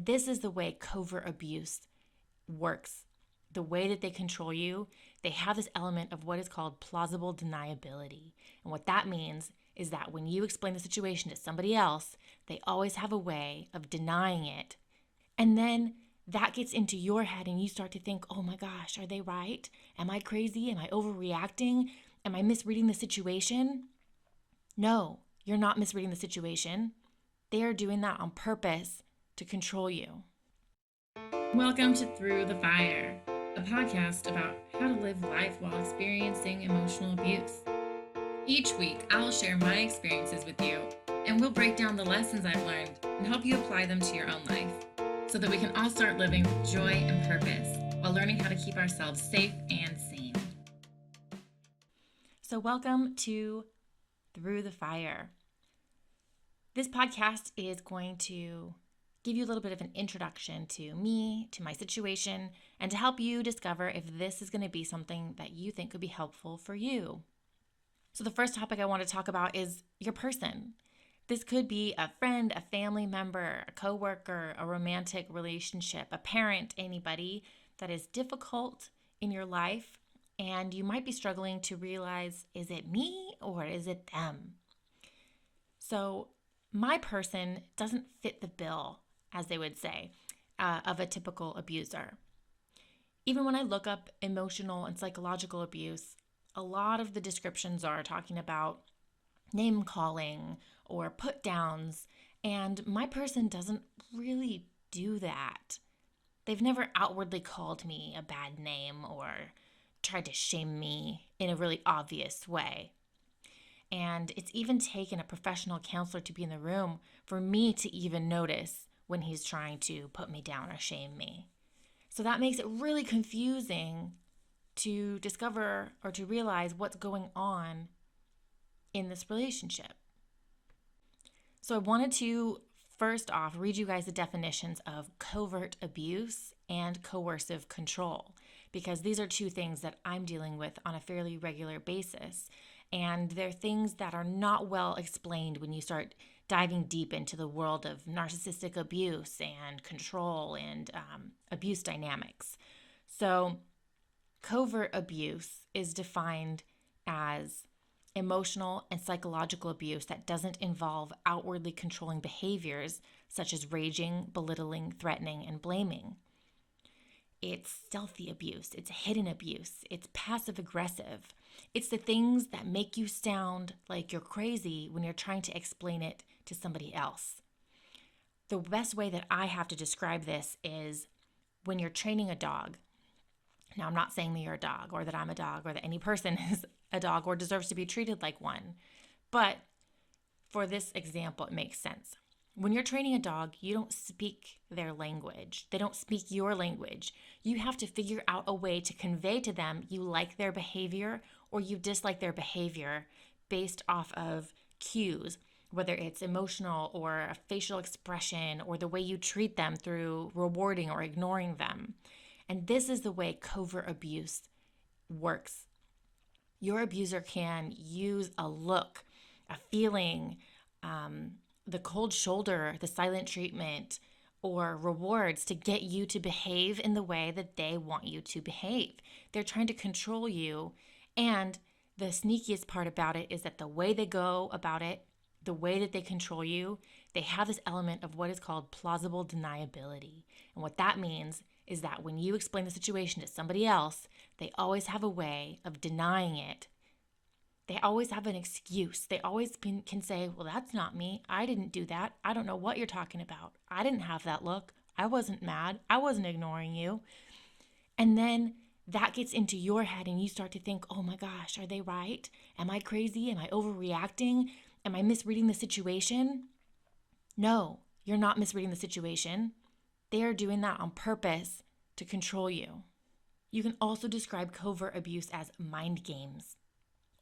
And this is the way covert abuse works. The way that they control you, they have this element of what is called plausible deniability. And what that means is that when you explain the situation to somebody else, they always have a way of denying it. And then that gets into your head and you start to think, oh my gosh, are they right? Am I crazy? Am I overreacting? Am I misreading the situation? No, you're not misreading the situation. They are doing that on purpose to control you. Welcome to Through the Fire, a podcast about how to live life while experiencing emotional abuse. Each week, I'll share my experiences with you, and we'll break down the lessons I've learned and help you apply them to your own life so that we can all start living with joy and purpose while learning how to keep ourselves safe and sane. So, welcome to Through the Fire. This podcast is going to give you a little bit of an introduction to me, to my situation, and to help you discover if this is going to be something that you think could be helpful for you. So the first topic I want to talk about is your person. This could be a friend, a family member, a coworker, a romantic relationship, a parent, anybody that is difficult in your life, and you might be struggling to realize, is it me or is it them? So my person doesn't fit the bill, as they would say, of a typical abuser. Even when I look up emotional and psychological abuse, a lot of the descriptions are talking about name calling or put downs, and my person doesn't really do that. They've never outwardly called me a bad name or tried to shame me in a really obvious way. And it's even taken a professional counselor to be in the room for me to even notice when he's trying to put me down or shame me. So that makes it really confusing to discover or to realize what's going on in this relationship. So I wanted to first off read you guys the definitions of covert abuse and coercive control, because these are two things that I'm dealing with on a fairly regular basis. And they're things that are not well explained when you start diving deep into the world of narcissistic abuse and control and abuse dynamics. So covert abuse is defined as emotional and psychological abuse that doesn't involve outwardly controlling behaviors such as raging, belittling, threatening, and blaming. It's stealthy abuse, it's hidden abuse, it's passive aggressive. It's the things that make you sound like you're crazy when you're trying to explain it to somebody else. The best way that I have to describe this is when you're training a dog. Now, I'm not saying that you're a dog or that I'm a dog or that any person is a dog or deserves to be treated like one. But for this example, it makes sense. When you're training a dog, you don't speak their language. They don't speak your language. You have to figure out a way to convey to them you like their behavior or you dislike their behavior based off of cues, whether it's emotional or a facial expression or the way you treat them through rewarding or ignoring them. And this is the way covert abuse works. Your abuser can use a look, a feeling, the cold shoulder, the silent treatment, or rewards to get you to behave in the way that they want you to behave. They're trying to control you. And the sneakiest part about it is that the way they go about it, the way that they control you, they have this element of what is called plausible deniability. And what that means is that when you explain the situation to somebody else, they always have a way of denying it. They always have an excuse. They always can say, well, that's not me. I didn't do that. I don't know what you're talking about. I didn't have that look. I wasn't mad. I wasn't ignoring you. And then that gets into your head and you start to think, oh my gosh, are they right? Am I crazy? Am I overreacting? Am I misreading the situation? No, you're not misreading the situation. They are doing that on purpose to control you. You can also describe covert abuse as mind games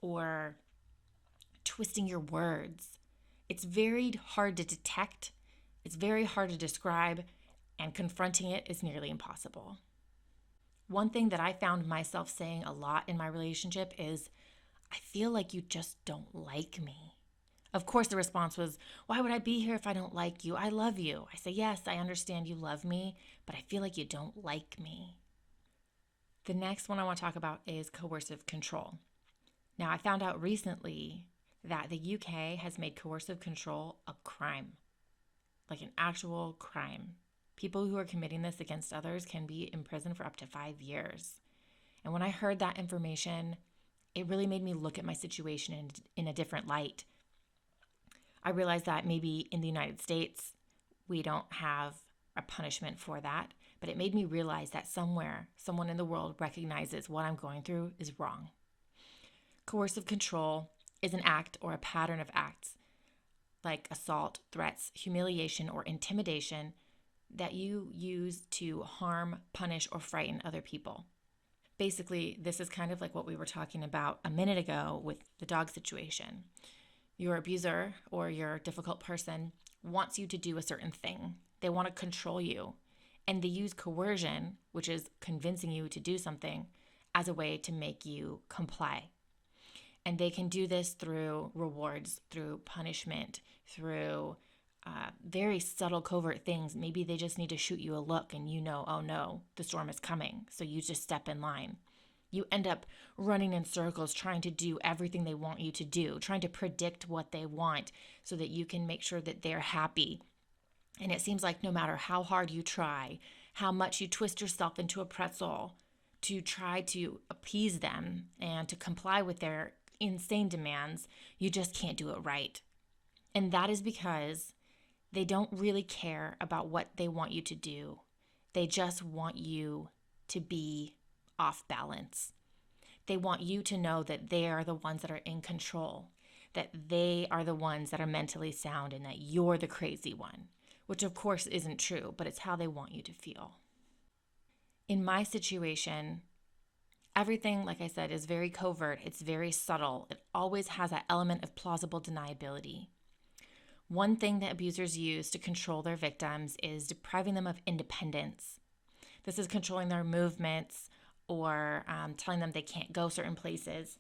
or twisting your words. It's very hard to detect, it's very hard to describe, and confronting it is nearly impossible. One thing that I found myself saying a lot in my relationship is, I feel like you just don't like me. Of course, the response was, "Why would I be here if I don't like you? I love you." I say, "Yes, I understand you love me, but I feel like you don't like me." The next one I want to talk about is coercive control. Now, I found out recently that the UK has made coercive control a crime, like an actual crime. People who are committing this against others can be in prison for up to 5 years. And when I heard that information, it really made me look at my situation in a different light. I realized that maybe in the United States, we don't have a punishment for that, but it made me realize that somewhere, someone in the world recognizes what I'm going through is wrong. Coercive control is an act or a pattern of acts like assault, threats, humiliation, or intimidation that you use to harm, punish, or frighten other people. Basically, this is kind of like what we were talking about a minute ago with the dog situation. Your abuser or your difficult person wants you to do a certain thing. They want to control you. And they use coercion, which is convincing you to do something, as a way to make you comply. And they can do this through rewards, through punishment, through very subtle, covert things. Maybe they just need to shoot you a look and you know, oh no, the storm is coming. So you just step in line. You end up running in circles trying to do everything they want you to do, trying to predict what they want so that you can make sure that they're happy. And it seems like no matter how hard you try, how much you twist yourself into a pretzel to try to appease them and to comply with their insane demands, you just can't do it right. And that is because they don't really care about what they want you to do. They just want you to be off balance. They want you to know that they are the ones that are in control, that they are the ones that are mentally sound, and that you're the crazy one, which of course isn't true, but it's how they want you to feel. In my situation, everything, like I said, is very covert. It's very subtle. It always has that element of plausible deniability. One thing that abusers use to control their victims is depriving them of independence. This is controlling their movements or telling them they can't go certain places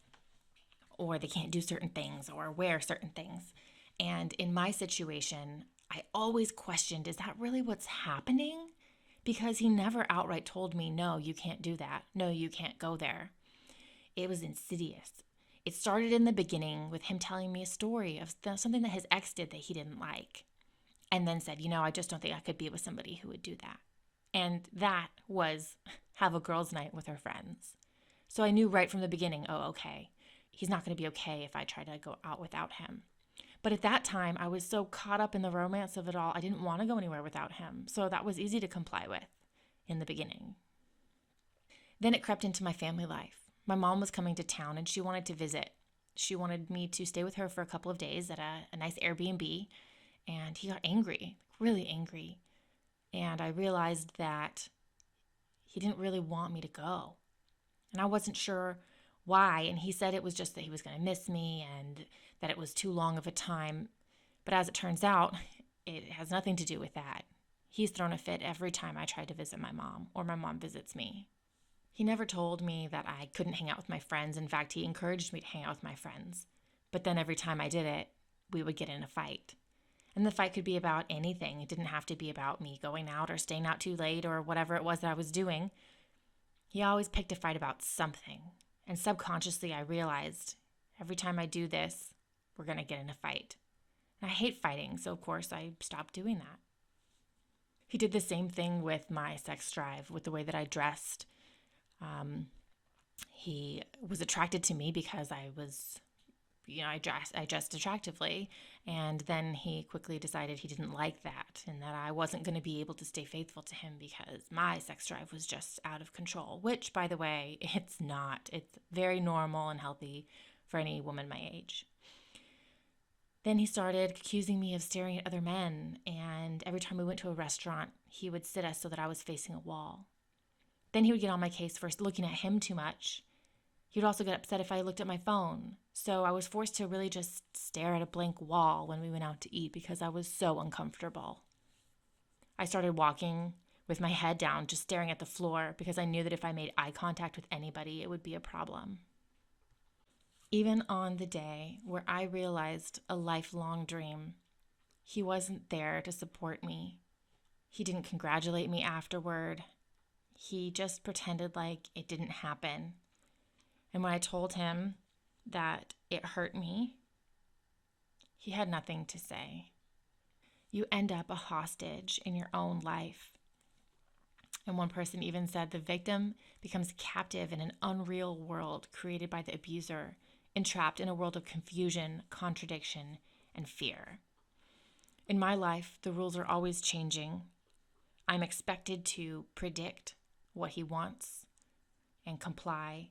or they can't do certain things or wear certain things. And in my situation, I always questioned, is that really what's happening? Because he never outright told me, no, you can't do that. No, you can't go there. It was insidious. It started in the beginning with him telling me a story of something that his ex did that he didn't like. And then said, I just don't think I could be with somebody who would do that. And that was have a girls' night with her friends. So I knew right from the beginning, oh, okay, he's not going to be okay if I try to go out without him. But at that time, I was so caught up in the romance of it all, I didn't want to go anywhere without him. So that was easy to comply with in the beginning. Then it crept into my family life. My mom was coming to town and she wanted to visit. She wanted me to stay with her for a couple of days at a nice Airbnb. And he got angry, really angry. And I realized that he didn't really want me to go. And I wasn't sure why. And he said it was just that he was going to miss me and that it was too long of a time. But as it turns out, it has nothing to do with that. He's thrown a fit every time I try to visit my mom or my mom visits me. He never told me that I couldn't hang out with my friends. In fact, he encouraged me to hang out with my friends. But then every time I did it, we would get in a fight. And the fight could be about anything. It didn't have to be about me going out or staying out too late or whatever it was that I was doing. He always picked a fight about something. And subconsciously, I realized every time I do this, we're going to get in a fight. And I hate fighting, so of course I stopped doing that. He did the same thing with my sex drive, with the way that I dressed. He was attracted to me because I was, I dressed attractively. And then he quickly decided he didn't like that and that I wasn't going to be able to stay faithful to him because my sex drive was just out of control, which, by the way, it's not. It's very normal and healthy for any woman my age. Then he started accusing me of staring at other men, and every time we went to a restaurant, he would sit us so that I was facing a wall. Then he would get on my case for looking at him too much. He would also get upset if I looked at my phone. So I was forced to really just stare at a blank wall when we went out to eat because I was so uncomfortable. I started walking with my head down, just staring at the floor because I knew that if I made eye contact with anybody, it would be a problem. Even on the day where I realized a lifelong dream, he wasn't there to support me. He didn't congratulate me afterward. He just pretended like it didn't happen. And when I told him that it hurt me, he had nothing to say. You end up a hostage in your own life. And one person even said the victim becomes captive in an unreal world created by the abuser, entrapped in a world of confusion, contradiction, and fear. In my life, the rules are always changing. I'm expected to predict what he wants and comply.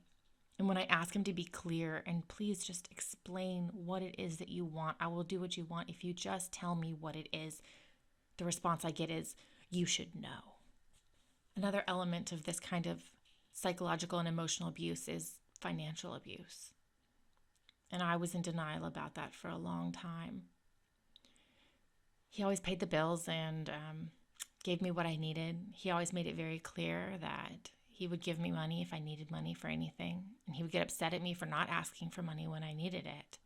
And when I ask him to be clear and please just explain what it is that you want, I will do what you want if you just tell me what it is, the response I get is, you should know. Another element of this kind of psychological and emotional abuse is financial abuse. And I was in denial about that for a long time. He always paid the bills and gave me what I needed. He always made it very clear that he would give me money if I needed money for anything, and he would get upset at me for not asking for money when I needed it.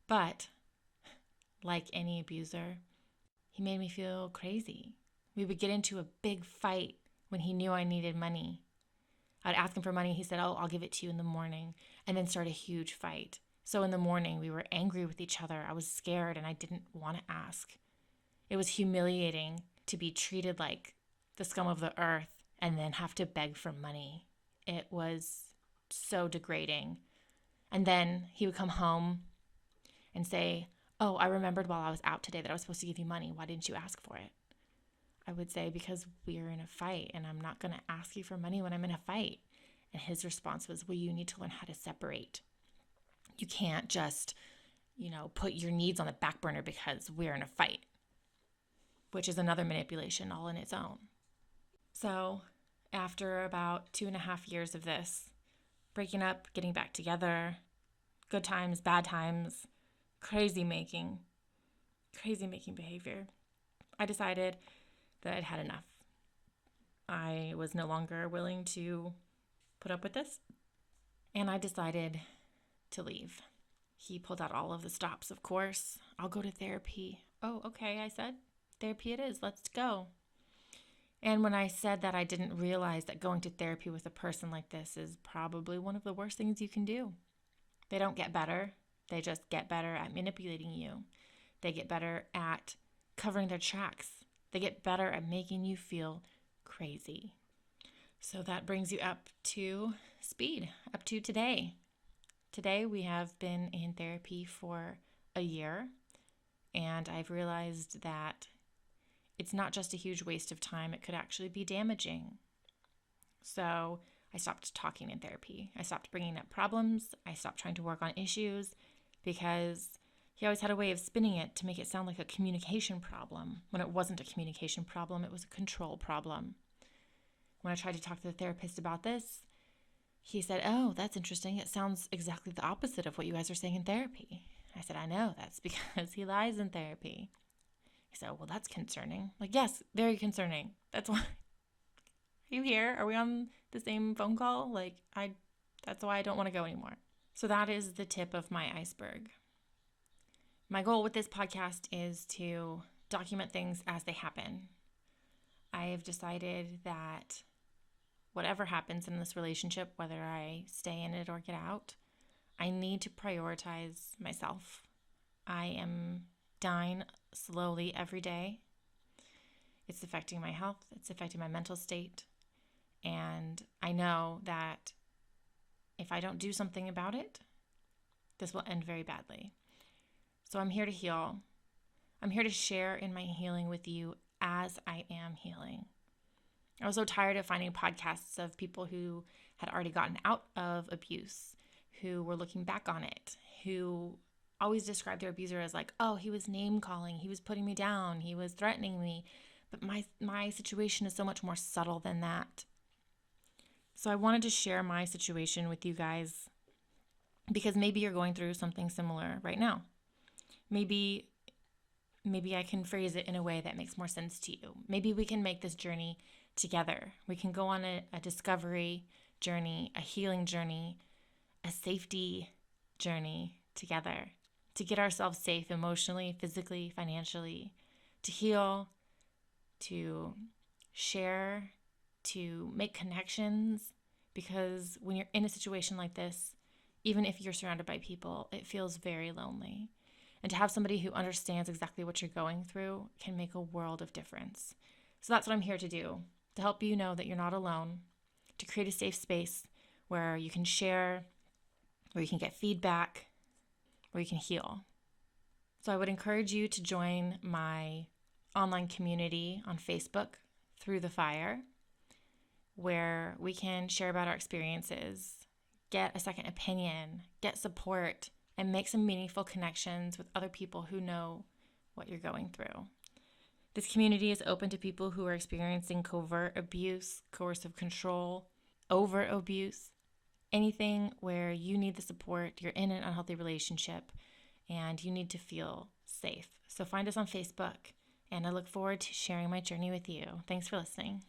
But, like any abuser, he made me feel crazy. We would get into a big fight when he knew I needed money. I'd ask him for money. He said, I'll give it to you in the morning, and then start a huge fight. So in the morning, we were angry with each other. I was scared, and I didn't want to ask. It was humiliating to be treated like the scum of the earth and then have to beg for money. It was so degrading. And then he would come home and say, I remembered while I was out today that I was supposed to give you money. Why didn't you ask for it? I would say, because we're in a fight and I'm not going to ask you for money when I'm in a fight. And his response was, well, you need to learn how to separate. You can't just, put your needs on the back burner because we're in a fight, which is another manipulation all in its own. So after about 2.5 years of this, breaking up, getting back together, good times, bad times, crazy making behavior, I decided that I'd had enough. I was no longer willing to put up with this, and I decided to leave. He pulled out all of the stops, of course. I'll go to therapy. Oh, okay, I said. Therapy it is. Let's go. And when I said that, I didn't realize that going to therapy with a person like this is probably one of the worst things you can do. They don't get better. They just get better at manipulating you. They get better at covering their tracks. They get better at making you feel crazy. So that brings you up to speed, up to today. Today we have been in therapy for a year, and I've realized that it's not just a huge waste of time, it could actually be damaging. So I stopped talking in therapy. I stopped bringing up problems. I stopped trying to work on issues because he always had a way of spinning it to make it sound like a communication problem. When it wasn't a communication problem, it was a control problem. When I tried to talk to the therapist about this, he said, oh, that's interesting. It sounds exactly the opposite of what you guys are saying in therapy. I said, I know. That's because he lies in therapy. He said, well, that's concerning. Like, yes, very concerning. That's why. Are you here? Are we on the same phone call? That's why I don't want to go anymore. So that is the tip of my iceberg. My goal with this podcast is to document things as they happen. I have decided that whatever happens in this relationship, whether I stay in it or get out, I need to prioritize myself. I am dying slowly every day. It's affecting my health. It's affecting my mental state. And I know that if I don't do something about it, this will end very badly. So I'm here to heal. I'm here to share in my healing with you as I am healing. I was so tired of finding podcasts of people who had already gotten out of abuse, who were looking back on it, who always described their abuser as like, oh, he was name calling, he was putting me down, he was threatening me. But my situation is so much more subtle than that. So I wanted to share my situation with you guys because maybe you're going through something similar right now. Maybe I can phrase it in a way that makes more sense to you. Maybe we can make this journey together. We can go on a discovery journey, a healing journey, a safety journey together to get ourselves safe emotionally, physically, financially, to heal, to share, to make connections. Because when you're in a situation like this, even if you're surrounded by people, it feels very lonely. And to have somebody who understands exactly what you're going through can make a world of difference. So that's what I'm here to do, to help you know that you're not alone, to create a safe space where you can share, where you can get feedback, where you can heal. So I would encourage you to join my online community on Facebook, Through the Fire, where we can share about our experiences, get a second opinion, get support, and make some meaningful connections with other people who know what you're going through. This community is open to people who are experiencing covert abuse, coercive control, overt abuse, anything where you need the support, you're in an unhealthy relationship, and you need to feel safe. So find us on Facebook, and I look forward to sharing my journey with you. Thanks for listening.